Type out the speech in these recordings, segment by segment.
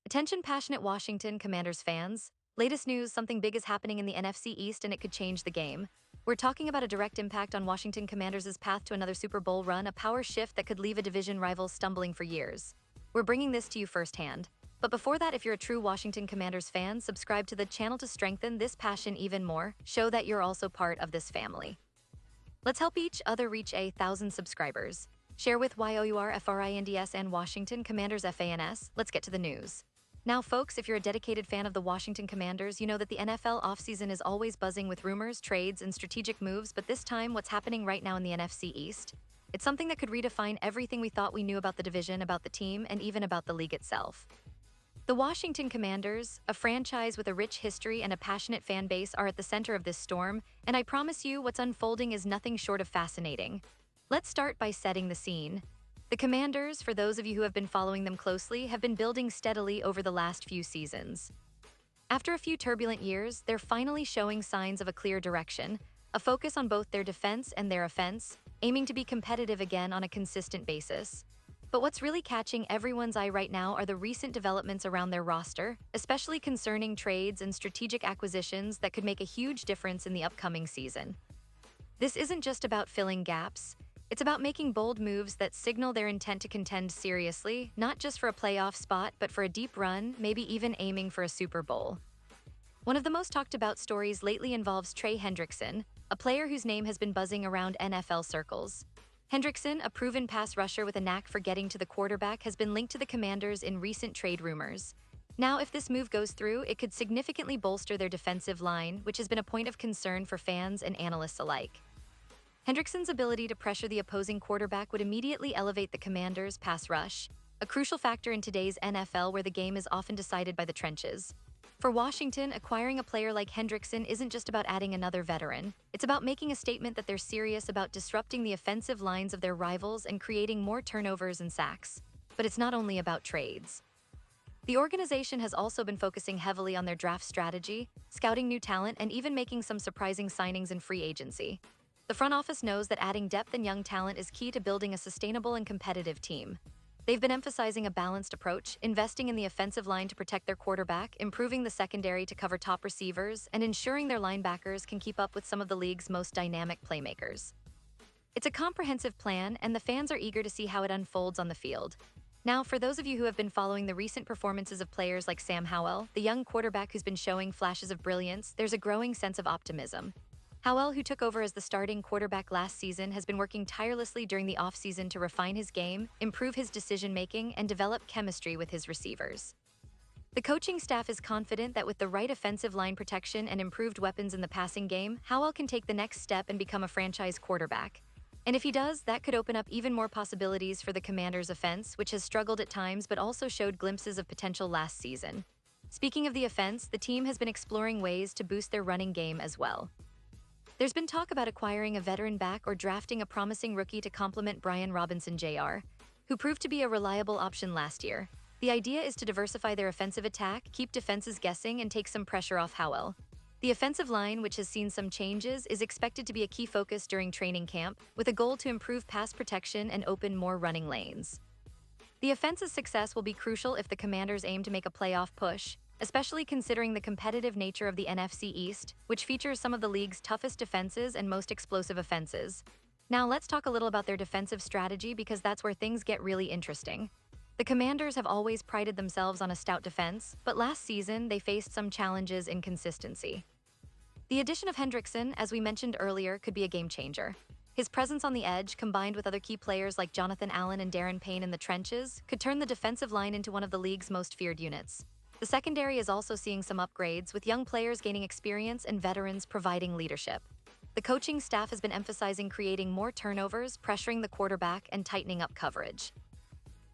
Attention passionate Washington Commanders fans. Latest news, something big is happening in the NFC East and it could change the game. We're talking about a direct impact on Washington Commanders' path to another Super Bowl run, a power shift that could leave a division rival stumbling for years. We're bringing this to you firsthand. But before that, if you're a true Washington Commanders fan, subscribe to the channel to strengthen this passion even more. Show that you're also part of this family. Let's help each other reach 1,000 subscribers. Share with YOURFRINDS and Washington Commanders FANS. Let's get to the news. Now, folks, if you're a dedicated fan of the Washington Commanders, you know that the NFL offseason is always buzzing with rumors, trades, and strategic moves, but this time, what's happening right now in the NFC East? It's something that could redefine everything we thought we knew about the division, about the team, and even about the league itself. The Washington Commanders, a franchise with a rich history and a passionate fan base, are at the center of this storm, and I promise you, what's unfolding is nothing short of fascinating. Let's start by setting the scene. The Commanders, for those of you who have been following them closely, have been building steadily over the last few seasons. After a few turbulent years, they're finally showing signs of a clear direction, a focus on both their defense and their offense, aiming to be competitive again on a consistent basis. But what's really catching everyone's eye right now are the recent developments around their roster, especially concerning trades and strategic acquisitions that could make a huge difference in the upcoming season. This isn't just about filling gaps. It's about making bold moves that signal their intent to contend seriously, not just for a playoff spot, but for a deep run, maybe even aiming for a Super Bowl. One of the most talked about stories lately involves Trey Hendrickson, a player whose name has been buzzing around NFL circles. Hendrickson, a proven pass rusher with a knack for getting to the quarterback, has been linked to the Commanders in recent trade rumors. Now, if this move goes through, it could significantly bolster their defensive line, which has been a point of concern for fans and analysts alike. Hendrickson's ability to pressure the opposing quarterback would immediately elevate the Commanders' pass rush, a crucial factor in today's NFL where the game is often decided by the trenches. For Washington, acquiring a player like Hendrickson isn't just about adding another veteran. It's about making a statement that they're serious about disrupting the offensive lines of their rivals and creating more turnovers and sacks. But it's not only about trades. The organization has also been focusing heavily on their draft strategy, scouting new talent, and even making some surprising signings in free agency. The front office knows that adding depth and young talent is key to building a sustainable and competitive team. They've been emphasizing a balanced approach, investing in the offensive line to protect their quarterback, improving the secondary to cover top receivers, and ensuring their linebackers can keep up with some of the league's most dynamic playmakers. It's a comprehensive plan, and the fans are eager to see how it unfolds on the field. Now, for those of you who have been following the recent performances of players like Sam Howell, the young quarterback who's been showing flashes of brilliance, there's a growing sense of optimism. Howell, who took over as the starting quarterback last season, has been working tirelessly during the offseason to refine his game, improve his decision-making, and develop chemistry with his receivers. The coaching staff is confident that with the right offensive line protection and improved weapons in the passing game, Howell can take the next step and become a franchise quarterback. And if he does, that could open up even more possibilities for the Commanders' offense, which has struggled at times but also showed glimpses of potential last season. Speaking of the offense, the team has been exploring ways to boost their running game as well. There's been talk about acquiring a veteran back or drafting a promising rookie to complement Brian Robinson Jr., who proved to be a reliable option last year. The idea is to diversify their offensive attack, keep defenses guessing, and take some pressure off Howell. The offensive line, which has seen some changes, is expected to be a key focus during training camp, with a goal to improve pass protection and open more running lanes. The offense's success will be crucial if the Commanders aim to make a playoff push, especially considering the competitive nature of the NFC East, which features some of the league's toughest defenses and most explosive offenses. Now let's talk a little about their defensive strategy because that's where things get really interesting. The Commanders have always prided themselves on a stout defense, but last season they faced some challenges in consistency. The addition of Hendrickson, as we mentioned earlier, could be a game changer. His presence on the edge, combined with other key players like Jonathan Allen and Darren Payne in the trenches, could turn the defensive line into one of the league's most feared units. The secondary is also seeing some upgrades, with young players gaining experience and veterans providing leadership. The coaching staff has been emphasizing creating more turnovers, pressuring the quarterback, and tightening up coverage.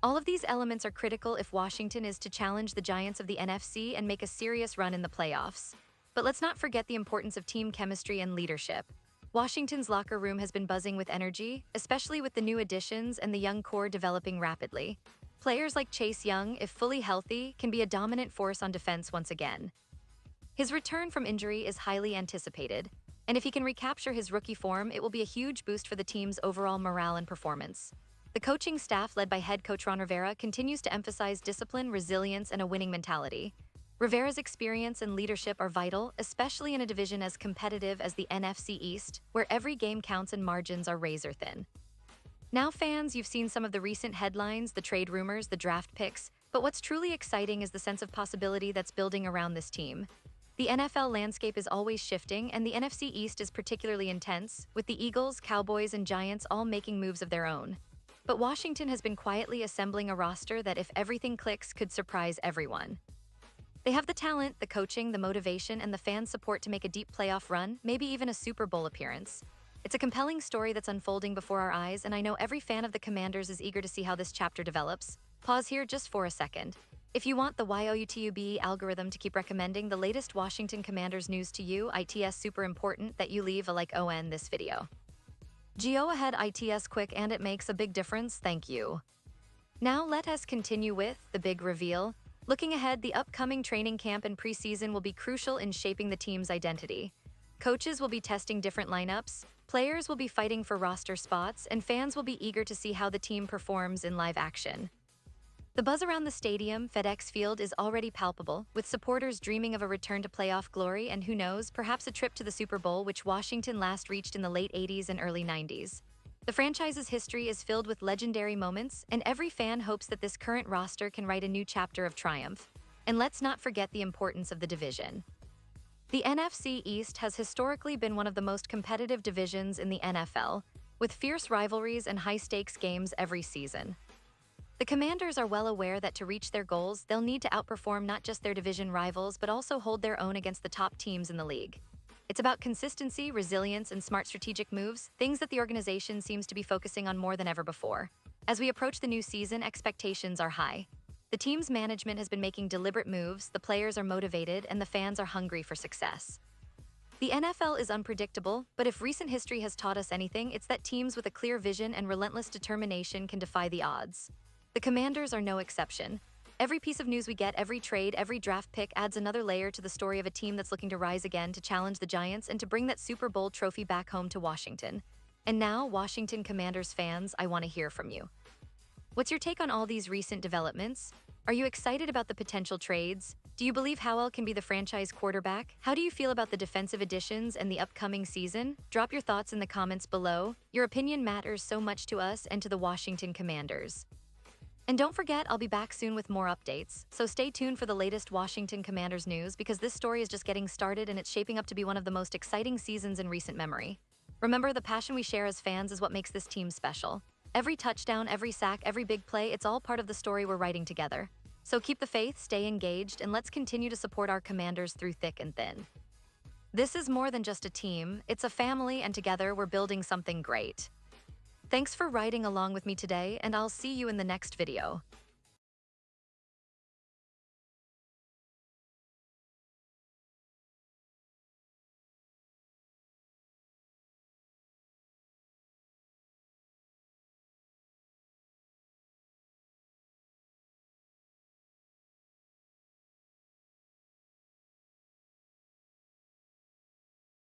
All of these elements are critical if Washington is to challenge the giants of the NFC and make a serious run in the playoffs. But let's not forget the importance of team chemistry and leadership. Washington's locker room has been buzzing with energy, especially with the new additions and the young core developing rapidly. Players like Chase Young, if fully healthy, can be a dominant force on defense once again. His return from injury is highly anticipated, and if he can recapture his rookie form, it will be a huge boost for the team's overall morale and performance. The coaching staff, led by head coach Ron Rivera, continues to emphasize discipline, resilience, and a winning mentality. Rivera's experience and leadership are vital, especially in a division as competitive as the NFC East, where every game counts and margins are razor-thin. Now, fans, you've seen some of the recent headlines, the trade rumors, the draft picks, but what's truly exciting is the sense of possibility that's building around this team. The NFL landscape is always shifting, and the NFC East is particularly intense, with the Eagles, Cowboys, and Giants all making moves of their own. But Washington has been quietly assembling a roster that, if everything clicks, could surprise everyone. They have the talent, the coaching, the motivation, and the fan support to make a deep playoff run, maybe even a Super Bowl appearance. It's a compelling story that's unfolding before our eyes, and I know every fan of the Commanders is eager to see how this chapter develops. Pause here just for a second. If you want the YouTube algorithm to keep recommending the latest Washington Commanders news to you, it's super important that you leave a like on this video. Go ahead, it's quick and it makes a big difference, thank you. Now let us continue with the big reveal. Looking ahead, the upcoming training camp and preseason will be crucial in shaping the team's identity. Coaches will be testing different lineups, players will be fighting for roster spots, and fans will be eager to see how the team performs in live action. The buzz around the stadium, FedEx Field, is already palpable, with supporters dreaming of a return to playoff glory and, who knows, perhaps a trip to the Super Bowl, which Washington last reached in the late 80s and early 90s. The franchise's history is filled with legendary moments, and every fan hopes that this current roster can write a new chapter of triumph. And let's not forget the importance of the division. The NFC East has historically been one of the most competitive divisions in the NFL, with fierce rivalries and high-stakes games every season. The Commanders are well aware that to reach their goals, they'll need to outperform not just their division rivals, but also hold their own against the top teams in the league. It's about consistency, resilience, and smart strategic moves, things that the organization seems to be focusing on more than ever before. As we approach the new season, expectations are high. The team's management has been making deliberate moves, the players are motivated, and the fans are hungry for success. The NFL is unpredictable, but if recent history has taught us anything, it's that teams with a clear vision and relentless determination can defy the odds. The Commanders are no exception. Every piece of news we get, every trade, every draft pick adds another layer to the story of a team that's looking to rise again, to challenge the Giants, and to bring that Super Bowl trophy back home to Washington. And now, Washington Commanders fans, I want to hear from you. What's your take on all these recent developments? Are you excited about the potential trades? Do you believe Howell can be the franchise quarterback? How do you feel about the defensive additions and the upcoming season? Drop your thoughts in the comments below. Your opinion matters so much to us and to the Washington Commanders. And don't forget, I'll be back soon with more updates, so stay tuned for the latest Washington Commanders news, because this story is just getting started and it's shaping up to be one of the most exciting seasons in recent memory. Remember, the passion we share as fans is what makes this team special. Every touchdown, every sack, every big play, it's all part of the story we're writing together. So keep the faith, stay engaged, and let's continue to support our Commanders through thick and thin. This is more than just a team, it's a family, and together we're building something great. Thanks for riding along with me today, and I'll see you in the next video.